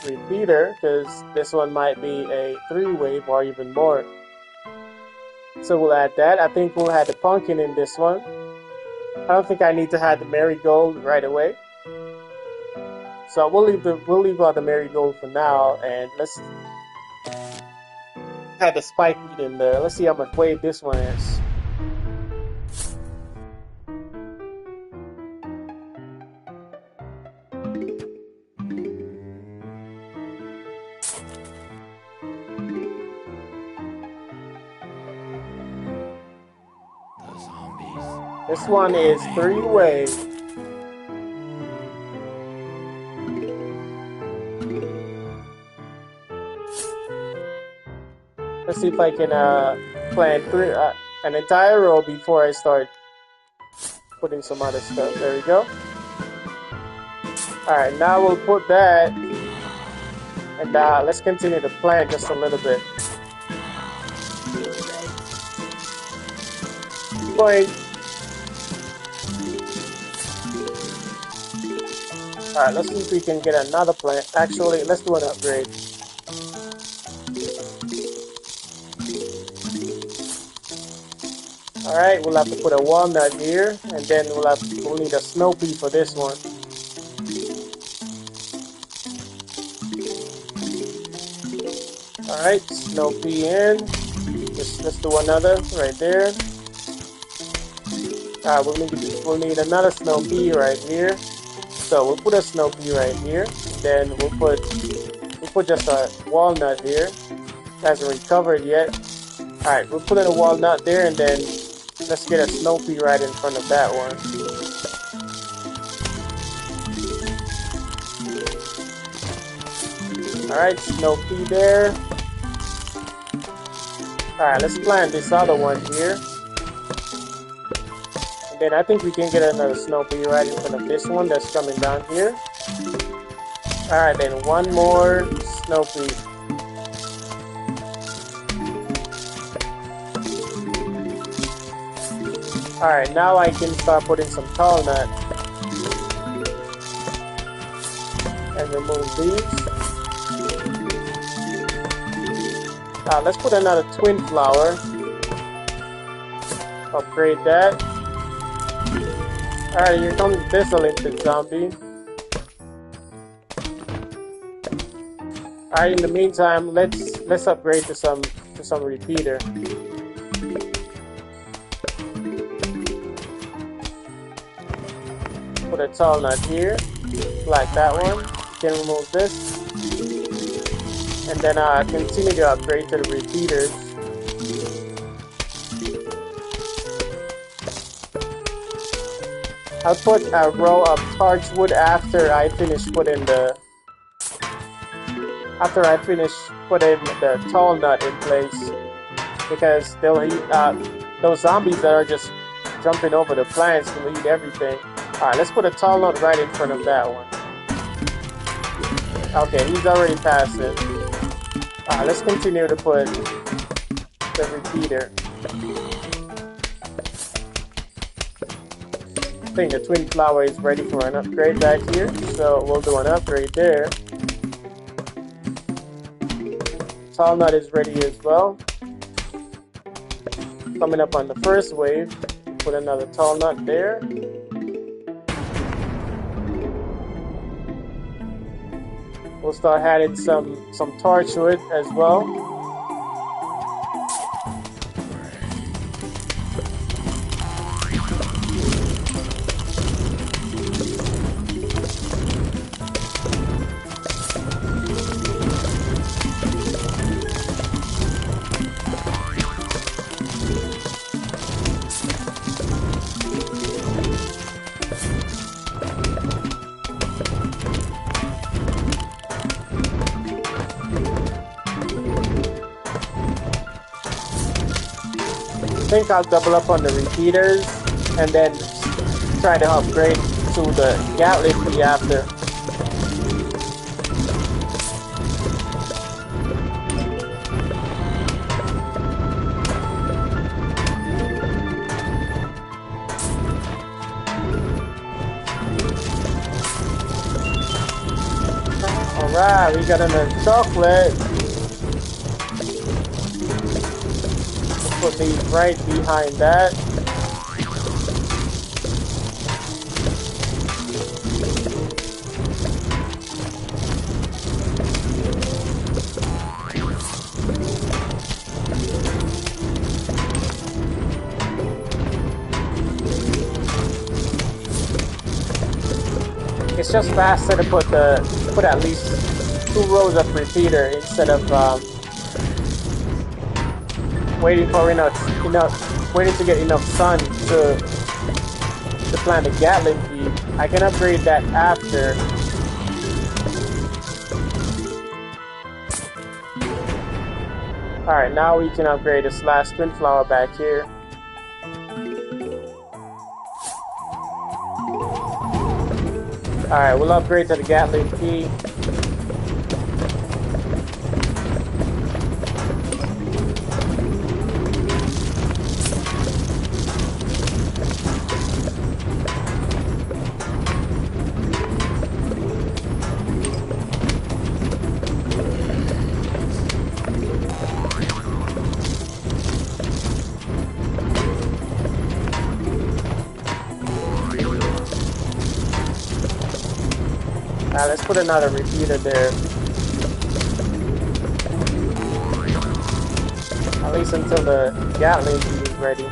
repeater, because this one might be a 3-wave or even more. So we'll add that. I think we'll add the pumpkin in this one. I don't think I need to have the marigold right away. So we'll leave out the marigold for now, and let's add the spike weed in there. Let's see how much wave this one is. This one is 3 wave. Let's see if I can plant an entire row before I start putting some other stuff. There we go. Alright, now we'll put that, and let's continue to plant just a little bit. Point. Alright, let's see if we can get another plant. Actually, let's do an upgrade. Alright, we'll have to put a walnut here, and then we'll need a snow pea for this one. Alright, snow pea in. Let's do another right there. Alright, we'll need another snow pea right here. So we'll put a snow pea right here. Then we'll put just a walnut here. Hasn't recovered yet. Alright, we'll put in a walnut there, and then let's get a snow pea right in front of that one. Alright, snow pea there. Alright, let's plant this other one here. And then I think we can get another snow pea right in front of this one that's coming down here. Alright, then one more snow pea. Alright, now I can start putting some tall nut. And remove these. Let's put another twin flower. Upgrade that. Alright, here comes this Olympic zombie. Alright, in the meantime, let's upgrade to some repeater. Put a tall nut here, like that one. You can remove this. And then continue to upgrade to the repeaters. I'll put a row of torchwood after I finish putting the tall nut in place, because those zombies that are just jumping over the plants will eat everything. Alright, let's put a tall nut right in front of that one. Okay, he's already past it. Let's continue to put the repeater. I think the twin flower is ready for an upgrade back here, so we'll do an upgrade there. Tall nut is ready as well. Coming up on the first wave, put another tall nut there. We'll start adding some torchwood as well. I think I'll double up on the repeaters and then try to upgrade to the Gatling Pea after. Alright, we got another chocolate. Put these right behind that. It's just faster to put at least 2 rows of repeater instead of waiting to get enough sun to plant the Gatling Pea. I can upgrade that after. Alright, now we can upgrade this last twin flower back here. Alright, we'll upgrade to the Gatling Pea. Let's put another repeater there. At least until the Gatling gun is ready.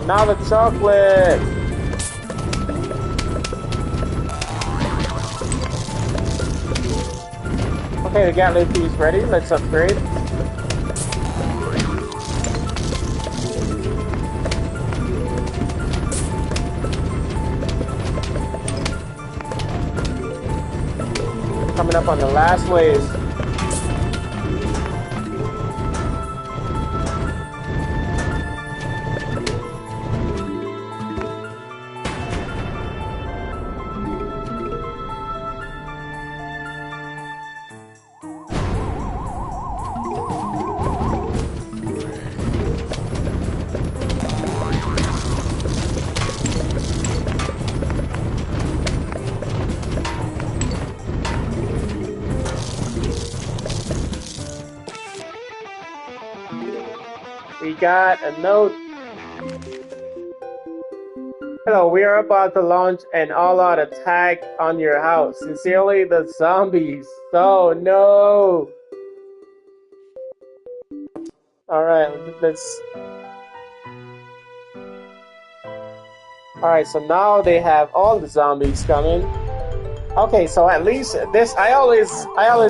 Another chocolate! Okay, the Gatling gun is ready. Let's upgrade. Coming up on the last wave. We got a note. Hello, we are about to launch an all-out attack on your house. Sincerely, the zombies. Oh no! Alright, let's... Alright, so now they have all the zombies coming. Okay, so at least this... I always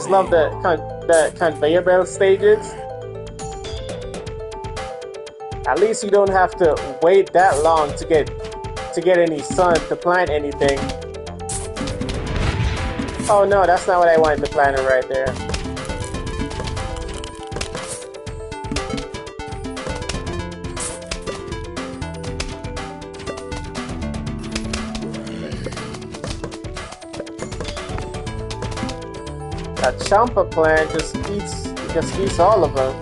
love the conveyor belt stages. At least you don't have to wait that long to get any sun to plant anything. Oh no, that's not what I wanted to plant it right there. That champa plant just eats all of them.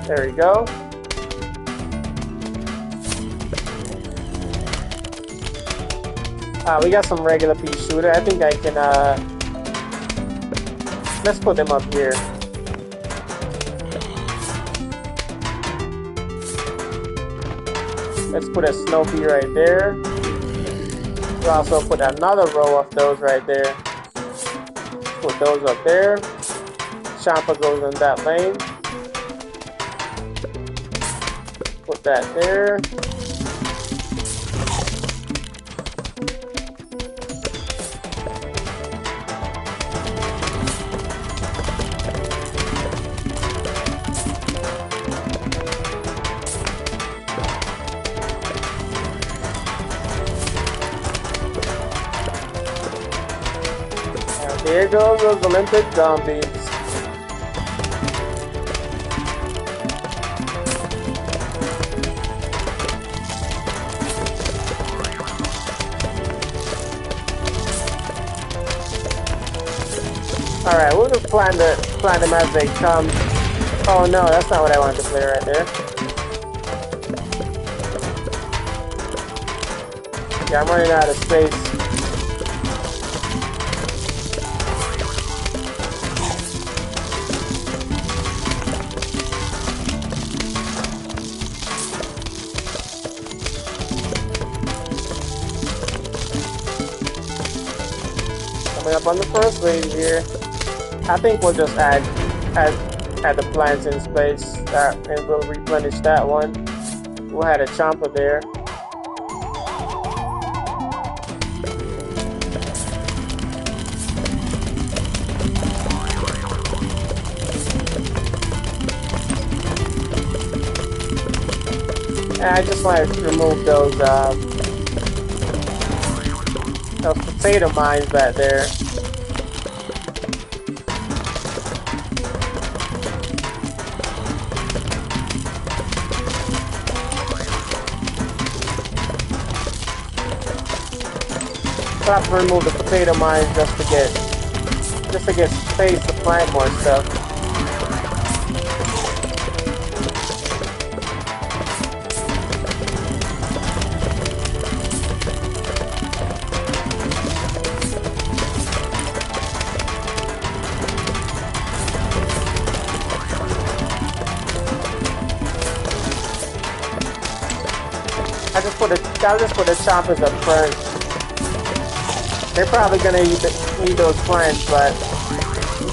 There we go. We got some regular pea shooter. I think I can, let's put them up here. Let's put a snow pea right there. We'll also put another row of those right there. Put those up there. Champa goes in that lane. Put that there. And there goes those Olympic zombies. Alright, we'll just plant them as they come. Oh no, that's not what I wanted to play right there. Yeah, I'm running out of space. Coming up on the first wave here. I think we'll just add the plants in space and we'll replenish that one. We'll have a champa there. And I just want to remove those potato mines back there. So I have to remove the potato mines just to get space to plant more stuff. I'll just put the choppers up first. They're probably gonna need those plants, but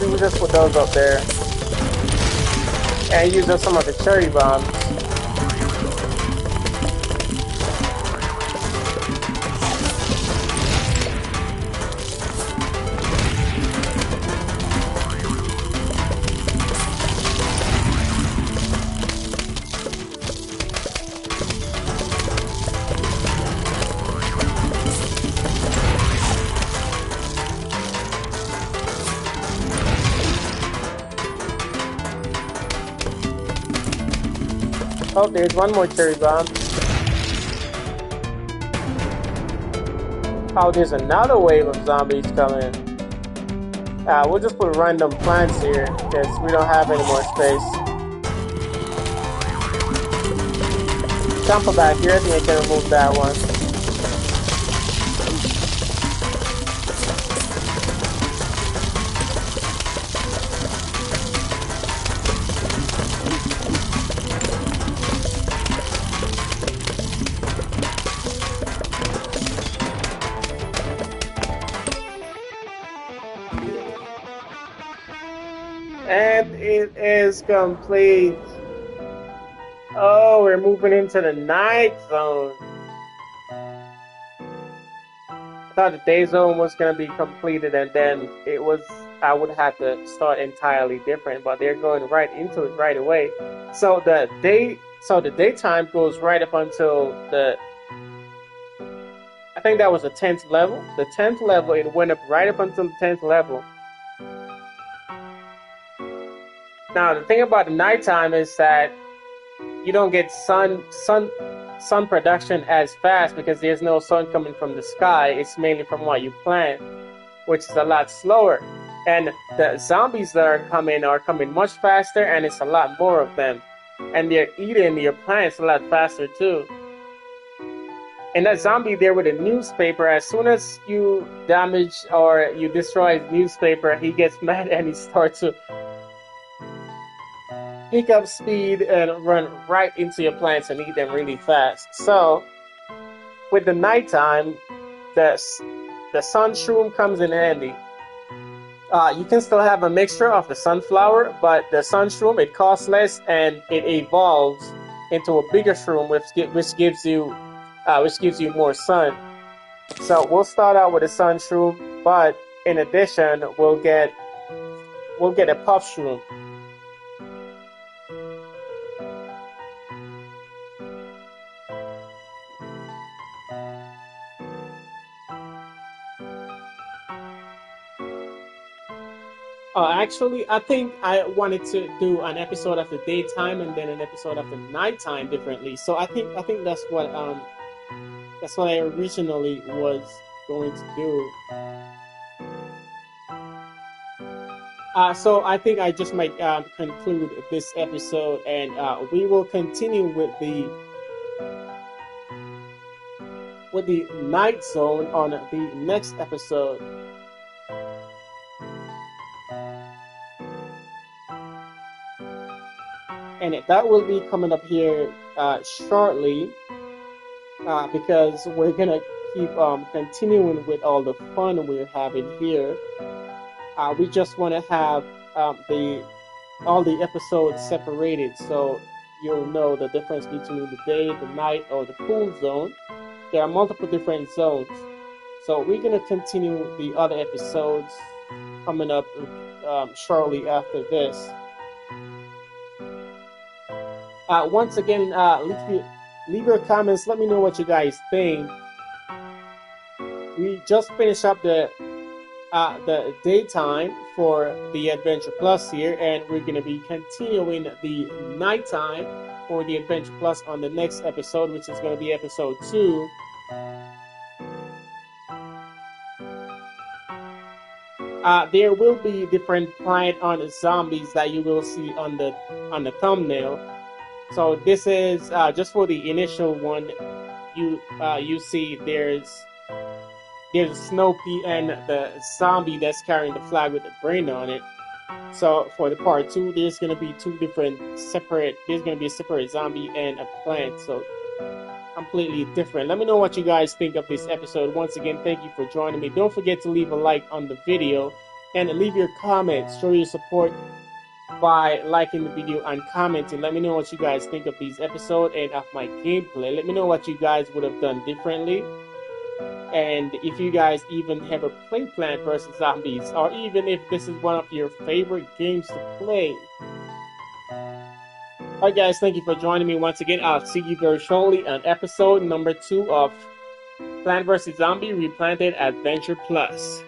we'll just put those up there and use up some of the cherry bombs. Oh, there's one more cherry bomb. Oh, there's another wave of zombies coming. We'll just put random plants here because we don't have any more space. Jumper back here, I think I can remove that one. And it is complete. Oh, we're moving into the night zone. I thought the day zone was gonna be completed, and then I would have to start entirely different. But they're going right into it right away. So the daytime goes right up until I think that was the 10th level. The 10th level, it went up right up until the 10th level. Now the thing about the nighttime is that you don't get sun production as fast because there's no sun coming from the sky. It's mainly from what you plant, which is a lot slower. And the zombies that are coming much faster, and it's a lot more of them. And they're eating your plants a lot faster too. And that zombie there with a newspaper, as soon as you damage or you destroy his newspaper, he gets mad and he starts to pick up speed and run right into your plants and eat them really fast. So with the nighttime, the sun shroom comes in handy. You can still have a mixture of the sunflower, but the sun shroom, it costs less and it evolves into a bigger shroom, which gives you more sun. So we'll start out with a sun shroom, but in addition, we'll get a puff shroom. Actually, I think I wanted to do an episode of the daytime and then an episode of the nighttime differently. So I think that's what I originally was going to do. So I think I just might conclude this episode, and we will continue with the night zone on the next episode. And that will be coming up here shortly, because we're gonna keep continuing with all the fun we're having here. We just want to have all the episodes separated, so you'll know the difference between the day, the night, or the cool zone. There are multiple different zones, so we're gonna continue the other episodes coming up shortly after this. Once again, leave your comments. Let me know what you guys think. We just finished up the daytime for the Adventure Plus here, and we're going to be continuing the nighttime for the Adventure Plus on the next episode, which is going to be episode 2. There will be different plant on zombies that you will see on the thumbnail. So this is just for the initial one. You see there's Snow Pea and the zombie that's carrying the flag with the brain on it. So for the part 2, there's gonna be There's gonna be a separate zombie and a plant. So completely different. Let me know what you guys think of this episode. Once again, thank you for joining me. Don't forget to leave a like on the video and leave your comments. Show your support by liking the video and commenting. Let me know what you guys think of these episodes and of my gameplay. Let me know what you guys would have done differently. And if you guys even ever played Plant vs. Zombies, or even if this is one of your favorite games to play. Alright guys, thank you for joining me once again. I'll see you very shortly on episode number 2 of Plant vs. Zombie Replanted Adventure Plus.